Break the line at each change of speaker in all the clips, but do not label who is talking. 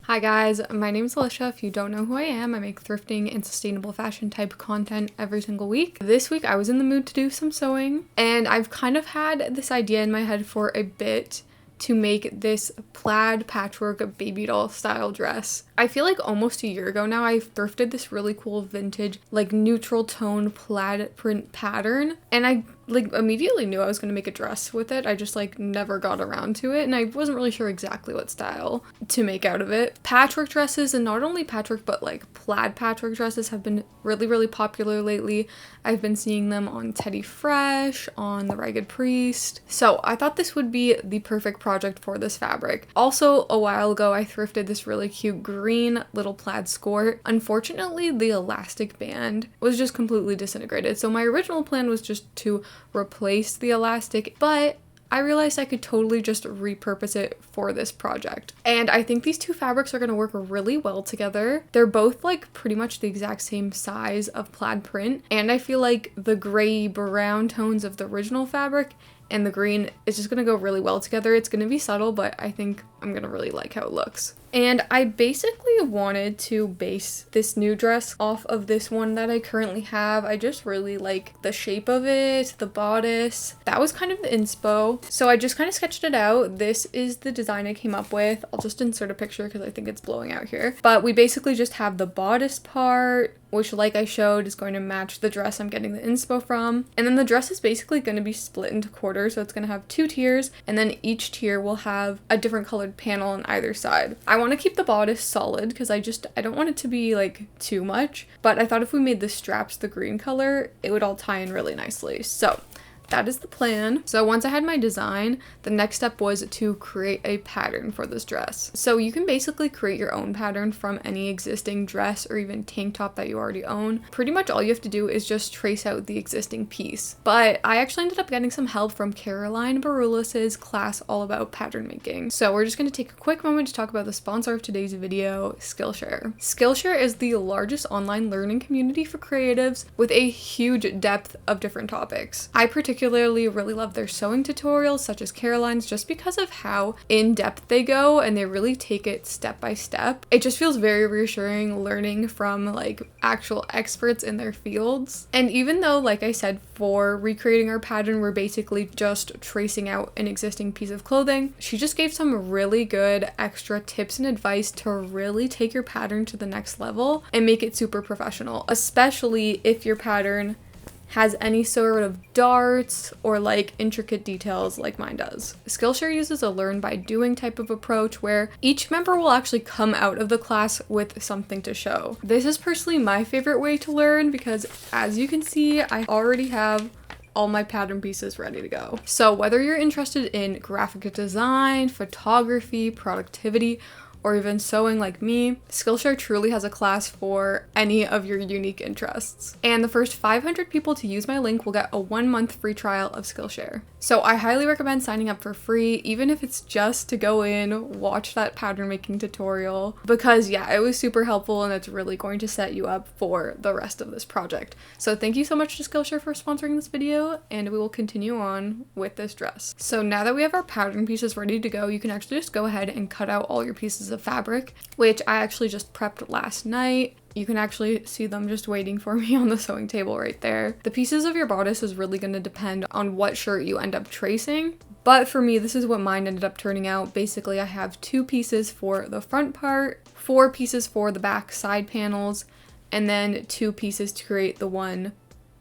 Hi guys, my name is Alicia. If you don't know who I am, I make thrifting and sustainable fashion type content every single week. This week I was in the mood to do some sewing, and I've kind of had this idea in my head for a bit to make this plaid patchwork baby doll style dress. I feel like almost a year ago now I thrifted this really cool vintage like neutral tone plaid print pattern, and I immediately knew I was going to make a dress with it. I just never got around to it, and I wasn't really sure exactly what style to make out of it. Patchwork dresses, and not only patchwork but plaid patchwork dresses, have been really popular lately. I've been seeing them on Teddy Fresh, on the Ragged Priest. So I thought this would be the perfect project for this fabric. Also, a while ago I thrifted this really cute green little plaid skirt. Unfortunately, the elastic band was just completely disintegrated. So my original plan was just to replace the elastic, but I realized I could totally just repurpose it for this project. And I think these two fabrics are going to work really well together. They're both pretty much the exact same size of plaid print, and I feel like the gray brown tones of the original fabric and the green is just going to go really well together. It's going to be subtle, but I think I'm going to really like how it looks. And I basically wanted to base this new dress off of this one that I currently have. I just really like the shape of it, the bodice. That was kind of the inspo. So I just kind of sketched it out. This is the design I came up with. I'll just insert a picture because I think it's blowing out here. But we basically just have the bodice part, which like I showed is going to match the dress I'm getting the inspo from. And then the dress is basically going to be split into quarters. So it's going to have two tiers, and then each tier will have a different colored panel on either side. I want to keep the bodice solid because I don't want it to be too much, but I thought if we made the straps the green color, it would all tie in really nicely. So that is the plan. So once I had my design, the next step was to create a pattern for this dress. So you can basically create your own pattern from any existing dress or even tank top that you already own. Pretty much all you have to do is just trace out the existing piece. But I actually ended up getting some help from Caroline Barulis's class all about pattern making. So we're just going to take a quick moment to talk about the sponsor of today's video, Skillshare. Skillshare is the largest online learning community for creatives with a huge depth of different topics. I particularly really love their sewing tutorials, such as Caroline's, just because of how in-depth they go and they really take it step by step. It just feels very reassuring learning from actual experts in their fields. And even though, like I said, for recreating our pattern, we're basically just tracing out an existing piece of clothing, she just gave some really good extra tips and advice to really take your pattern to the next level and make it super professional, especially if your pattern has any sort of darts or intricate details like mine does. Skillshare uses a learn by doing type of approach where each member will actually come out of the class with something to show. This is personally my favorite way to learn because, as you can see, I already have all my pattern pieces ready to go. So whether you're interested in graphic design, photography, productivity, or even sewing like me, Skillshare truly has a class for any of your unique interests. And the first 500 people to use my link will get a 1-month free trial of Skillshare. So I highly recommend signing up for free, even if it's just to go in, watch that pattern making tutorial, because yeah, it was super helpful and it's really going to set you up for the rest of this project. So thank you so much to Skillshare for sponsoring this video, and we will continue on with this dress. So now that we have our pattern pieces ready to go, you can actually just go ahead and cut out all your pieces of fabric, which I actually just prepped last night. You can actually see them just waiting for me on the sewing table right there. The pieces of your bodice is really going to depend on what shirt you end up tracing, but for me, this is what mine ended up turning out. Basically, I have 2 pieces for the front part, 4 pieces for the back side panels, and then 2 pieces to create the one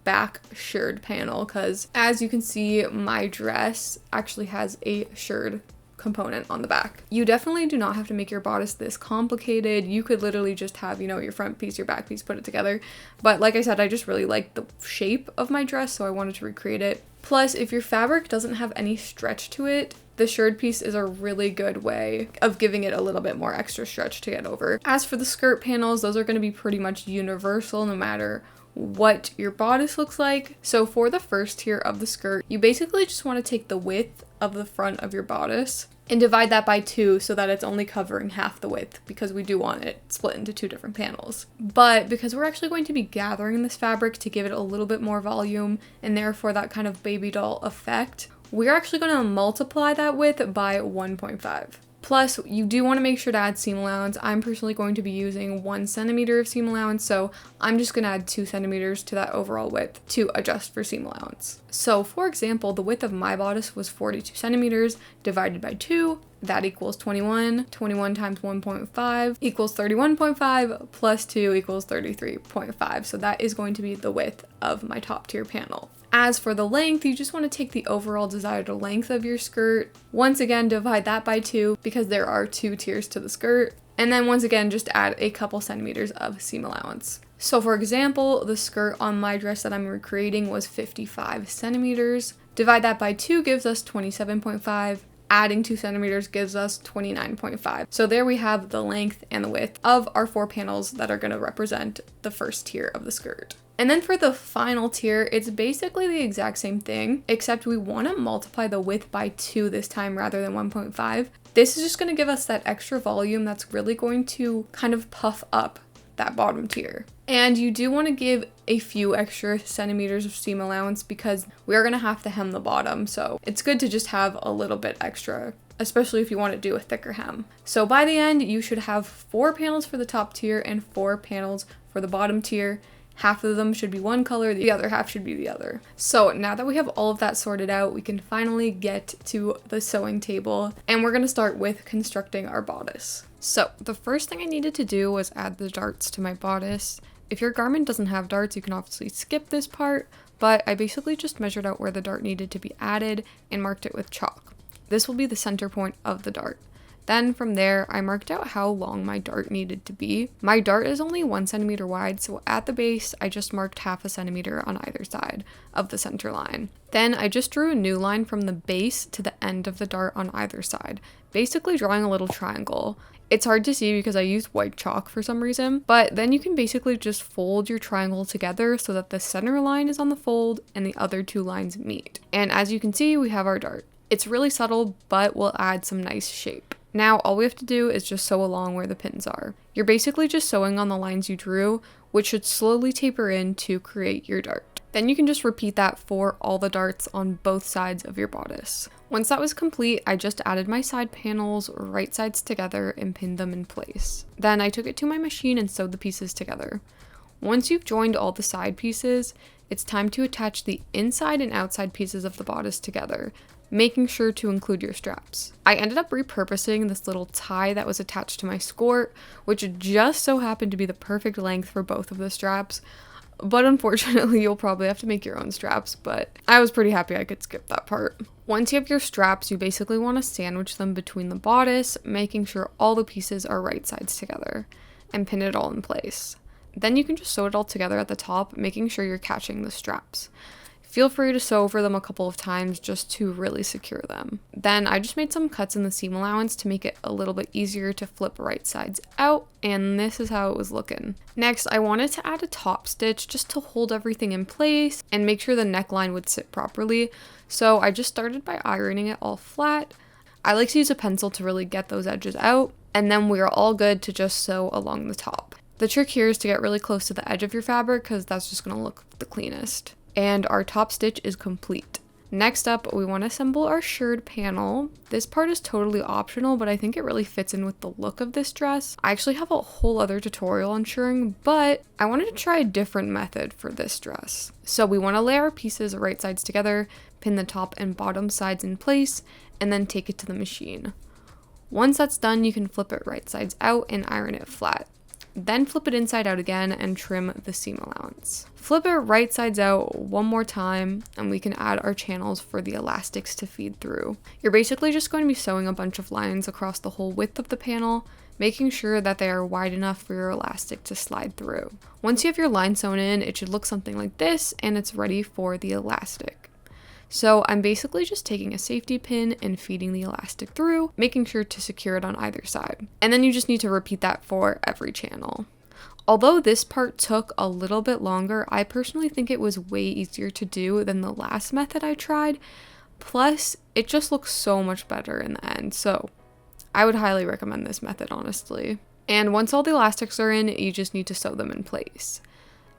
back shirred panel, because as you can see, my dress actually has a shirred component on the back. You definitely do not have to make your bodice this complicated. You could literally just have, your front piece, your back piece, put it together. But like I said, I just really like the shape of my dress, so I wanted to recreate it. Plus, if your fabric doesn't have any stretch to it, the shirred piece is a really good way of giving it a little bit more extra stretch to get over. As for the skirt panels, those are going to be pretty much universal no matter what your bodice looks like. So for the first tier of the skirt, you basically just want to take the width of the front of your bodice and divide that by 2 so that it's only covering half the width, because we do want it split into 2 different panels. But because we're actually going to be gathering this fabric to give it a little bit more volume and therefore that kind of baby doll effect, we're actually going to multiply that width by 1.5. Plus, you do want to make sure to add seam allowance. I'm personally going to be using 1 centimeter of seam allowance, so I'm just going to add 2 centimeters to that overall width to adjust for seam allowance. So for example, the width of my bodice was 42 centimeters divided by 2. That equals 21. 21 times 1.5 equals 31.5 plus 2 equals 33.5. So that is going to be the width of my top tier panel. As for the length, you just want to take the overall desired length of your skirt. Once again, divide that by 2 because there are 2 tiers to the skirt. And then once again, just add a couple centimeters of seam allowance. So for example, the skirt on my dress that I'm recreating was 55 centimeters. Divide that by 2 gives us 27.5. Adding 2 centimeters gives us 29.5. So there we have the length and the width of our 4 panels that are going to represent the first tier of the skirt. And then for the final tier, it's basically the exact same thing, except we want to multiply the width by 2 this time rather than 1.5. This is just going to give us that extra volume that's really going to kind of puff up that bottom tier. And you do want to give a few extra centimeters of seam allowance because we are going to have to hem the bottom. So it's good to just have a little bit extra, especially if you want to do a thicker hem. So by the end, you should have 4 panels for the top tier and 4 panels for the bottom tier. Half of them should be one color, the other half should be the other. So now that we have all of that sorted out, we can finally get to the sewing table, and we're going to start with constructing our bodice. So the first thing I needed to do was add the darts to my bodice. If your garment doesn't have darts, you can obviously skip this part, but I basically just measured out where the dart needed to be added and marked it with chalk. This will be the center point of the dart. Then from there, I marked out how long my dart needed to be. My dart is only 1 centimeter wide, so at the base, I just marked half a centimeter on either side of the center line. Then I just drew a new line from the base to the end of the dart on either side, basically drawing a little triangle. It's hard to see because I used white chalk for some reason, but then you can basically just fold your triangle together so that the center line is on the fold and the other 2 lines meet. And as you can see, we have our dart. It's really subtle, but will add some nice shape. Now, all we have to do is just sew along where the pins are. You're basically just sewing on the lines you drew, which should slowly taper in to create your dart. Then you can just repeat that for all the darts on both sides of your bodice. Once that was complete, I just added my side panels, right sides together, and pinned them in place. Then I took it to my machine and sewed the pieces together. Once you've joined all the side pieces, it's time to attach the inside and outside pieces of the bodice together, making sure to include your straps. I ended up repurposing this little tie that was attached to my skirt, which just so happened to be the perfect length for both of the straps. But unfortunately, you'll probably have to make your own straps, but I was pretty happy I could skip that part. Once you have your straps, you basically want to sandwich them between the bodice, making sure all the pieces are right sides together, and pin it all in place. Then you can just sew it all together at the top, making sure you're catching the straps. Feel free to sew over them a couple of times just to really secure them. Then I just made some cuts in the seam allowance to make it a little bit easier to flip right sides out, and this is how it was looking. Next, I wanted to add a top stitch just to hold everything in place and make sure the neckline would sit properly. So I just started by ironing it all flat. I like to use a pencil to really get those edges out, and then we are all good to just sew along the top. The trick here is to get really close to the edge of your fabric because that's just going to look the cleanest. And our top stitch is complete. Next up, we want to assemble our shirred panel. This part is totally optional, but I think it really fits in with the look of this dress. I actually have a whole other tutorial on shirring, but I wanted to try a different method for this dress. So we want to lay our pieces right sides together, pin the top and bottom sides in place, and then take it to the machine. Once that's done, you can flip it right sides out and iron it flat. Then flip it inside out again and trim the seam allowance. Flip it right sides out one more time and we can add our channels for the elastics to feed through. You're basically just going to be sewing a bunch of lines across the whole width of the panel, making sure that they are wide enough for your elastic to slide through. Once you have your line sewn in, it should look something like this and it's ready for the elastic. So I'm basically just taking a safety pin and feeding the elastic through, making sure to secure it on either side. And then you just need to repeat that for every channel. Although this part took a little bit longer, I personally think it was way easier to do than the last method I tried. Plus, it just looks so much better in the end. So I would highly recommend this method, honestly. And once all the elastics are in, you just need to sew them in place.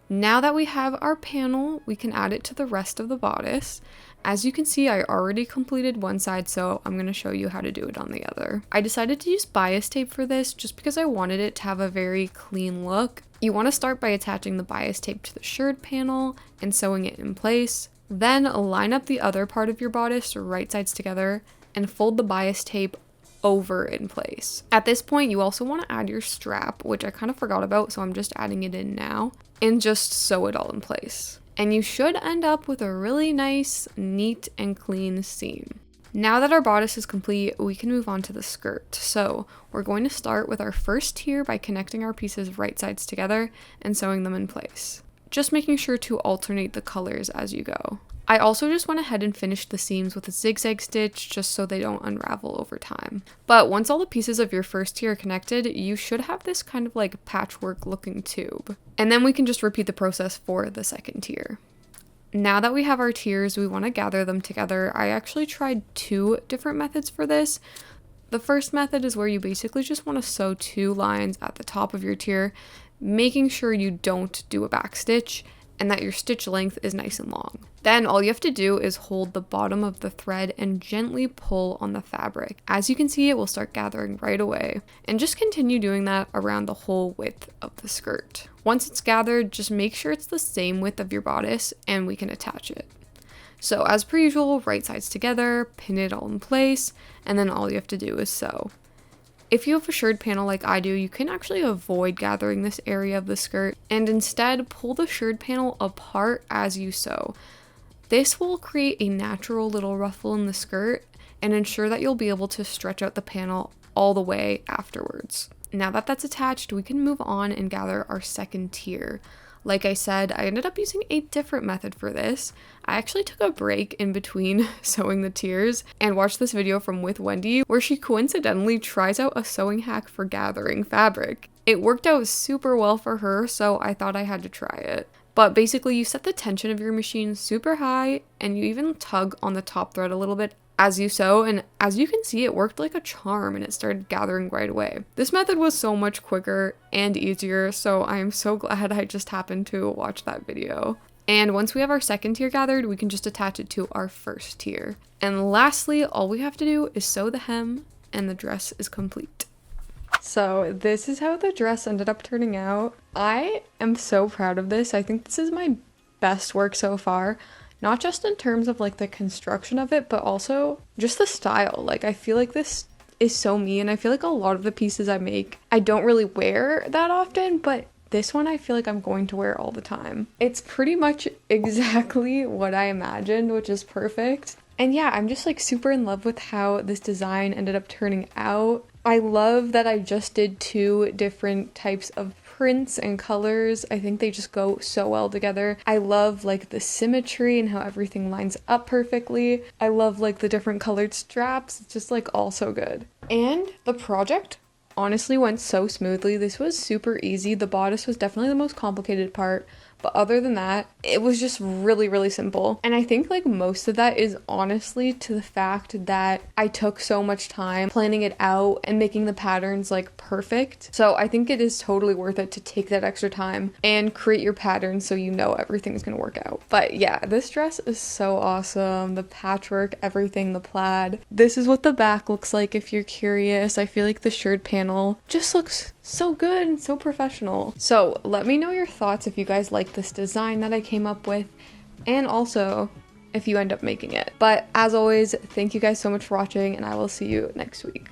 Now that we have our panel, we can add it to the rest of the bodice. As you can see, I already completed one side, so I'm going to show you how to do it on the other. I decided to use bias tape for this just because I wanted it to have a very clean look. You want to start by attaching the bias tape to the shirred panel and sewing it in place. Then line up the other part of your bodice, right sides together, and fold the bias tape over in place. At this point, you also want to add your strap, which I kind of forgot about, so I'm just adding it in now, and just sew it all in place. And you should end up with a really nice, neat, and clean seam. Now that our bodice is complete, we can move on to the skirt. So we're going to start with our first tier by connecting our pieces right sides together and sewing them in place. Just making sure to alternate the colors as you go. I also just went ahead and finished the seams with a zigzag stitch just so they don't unravel over time. But once all the pieces of your first tier are connected, you should have this kind of like patchwork looking tube. And then we can just repeat the process for the second tier. Now that we have our tiers, we want to gather them together. I actually tried 2 different methods for this. The first method is where you basically just want to sew 2 lines at the top of your tier, making sure you don't do a back stitch and that your stitch length is nice and long. Then all you have to do is hold the bottom of the thread and gently pull on the fabric. As you can see, it will start gathering right away. And just continue doing that around the whole width of the skirt. Once it's gathered, just make sure it's the same width of your bodice and we can attach it. So as per usual, right sides together, pin it all in place, and then all you have to do is sew. If you have a shirred panel like I do, you can actually avoid gathering this area of the skirt and instead pull the shirred panel apart as you sew. This will create a natural little ruffle in the skirt and ensure that you'll be able to stretch out the panel all the way afterwards. Now that that's attached, we can move on and gather our second tier. Like I said, I ended up using a different method for this. I actually took a break in between sewing the tiers and watched this video from With Wendy where she coincidentally tries out a sewing hack for gathering fabric. It worked out super well for her, so I thought I had to try it. But basically you set the tension of your machine super high and you even tug on the top thread a little bit as you sew, and as you can see, it worked like a charm and it started gathering right away. This method was so much quicker and easier, so I am so glad I just happened to watch that video. And once we have our second tier gathered, we can just attach it to our first tier. And lastly, all we have to do is sew the hem and the dress is complete. So this is how the dress ended up turning out. I am so proud of this. I think this is my best work so far. Not just in terms of like the construction of it, but also just the style. Like I feel like this is so me, and I feel like a lot of the pieces I make, I don't really wear that often, but this one I feel like I'm going to wear all the time. It's pretty much exactly what I imagined, which is perfect. And yeah, I'm just like super in love with how this design ended up turning out. I love that I just did 2 different types of prints and colors. I think they just go so well together. I love like the symmetry and how everything lines up perfectly. I love like the different colored straps. It's just like all so good. And the project honestly went so smoothly. This was super easy. The bodice was definitely the most complicated part, but other than that, it was just really, really simple. And I think like most of that is honestly to the fact that I took so much time planning it out and making the patterns like perfect. So I think it is totally worth it to take that extra time and create your patterns so you know everything's gonna work out. But yeah, this dress is so awesome. The patchwork, everything, the plaid. This is what the back looks like if you're curious. I feel like the shirred panel just looks so good and so professional. So let me know your thoughts if you guys like this design that I came up with, and also if you end up making it. But as always, thank you guys so much for watching, and I will see you next week.